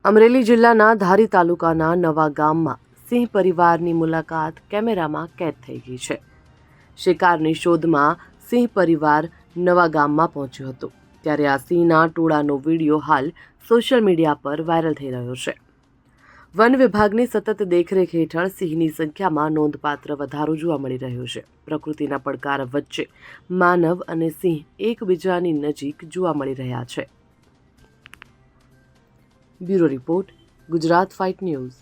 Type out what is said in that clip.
અમરેલી જિલ્લાના ધારી તાલુકાના નવા ગામમાં સિંહ પરિવારની મુલાકાત કેમેરામાં કેદ થઈ ગઈ છે. શિકારની શોધમાં સિંહ પરિવાર નવા ગામમાં પહોંચ્યો હતો ત્યારે આ સિંહના ટોળાનો વિડીયો હાલ સોશિયલ મીડિયા પર વાયરલ થઈ રહ્યો છે. વન વિભાગની સતત દેખરેખ હેઠળ સિંહની સંખ્યામાં નોંધપાત્ર વધારો જોવા મળી રહ્યો છે. પ્રકૃતિના પડકાર વચ્ચે માનવ અને સિંહ એકબીજાની નજીક જોવા મળી રહ્યા છે. Bureau report, Gujarat fight news.